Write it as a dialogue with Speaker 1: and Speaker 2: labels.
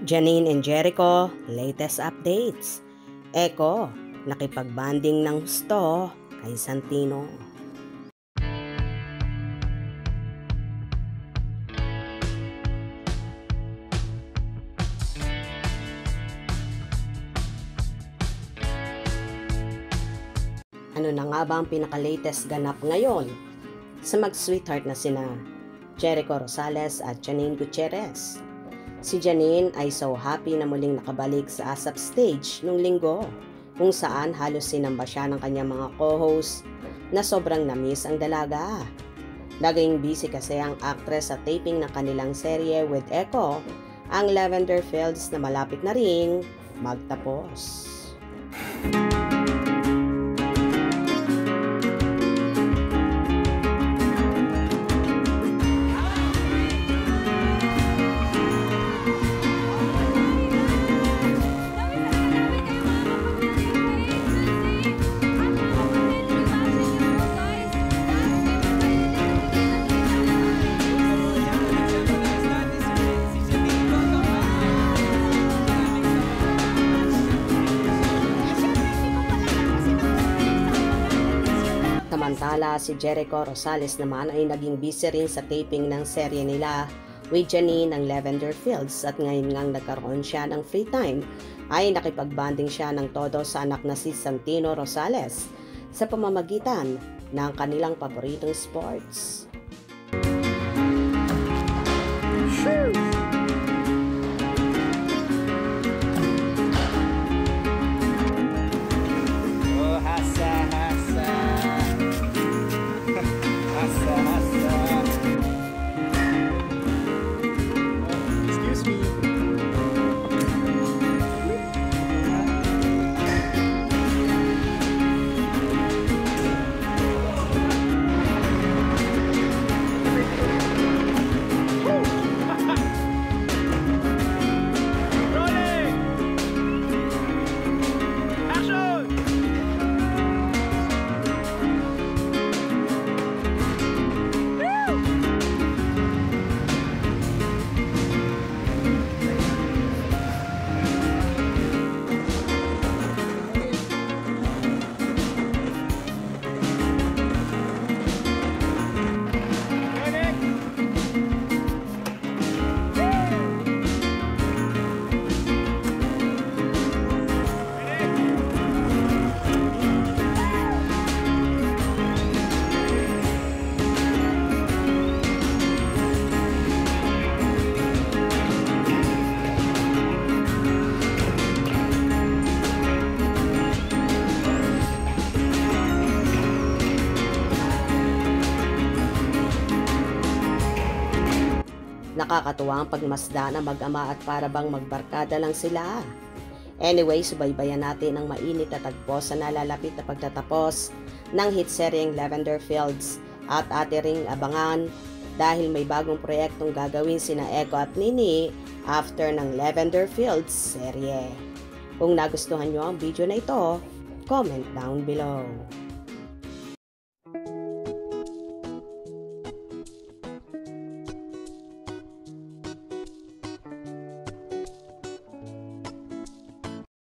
Speaker 1: Janine and Jericho, latest updates. Echo, nakipag-banding ng husto kay Santino. Ano na nga ba ang pinaka-latest ganap ngayon sa mag-sweetheart na sina Jericho Rosales at Janine Gutierrez? Si Janine ay so happy na muling nakabalik sa ASAP stage nung linggo, kung saan halos sinamba siya ng kanyang mga co-host na sobrang namiss ang dalaga. Naging busy kasi ang actress sa taping ng kanilang serye with Echo, ang Lavender Fields, na malapit na ring magtapos. Samantala, si Jericho Rosales naman ay naging busy rin sa taping ng serye nila with Janine ng Lavender Fields, at ngayon ngang nagkaroon siya ng free time ay nakipag-bonding siya ng todo sa anak na si Santino Rosales sa pamamagitan ng kanilang paboritong sports. Nakakatuwa ang pagmasda na mag-ama at para bang magbarkada lang sila. Anyway, subaybayan natin ang mainit na tagpo sa nalalapit na pagtatapos ng hit seryeng Lavender Fields, at ring abangan dahil may bagong proyektong gagawin sina Echo at Nini after ng Lavender Fields serye. Kung nagustuhan nyo ang video na ito, comment down below.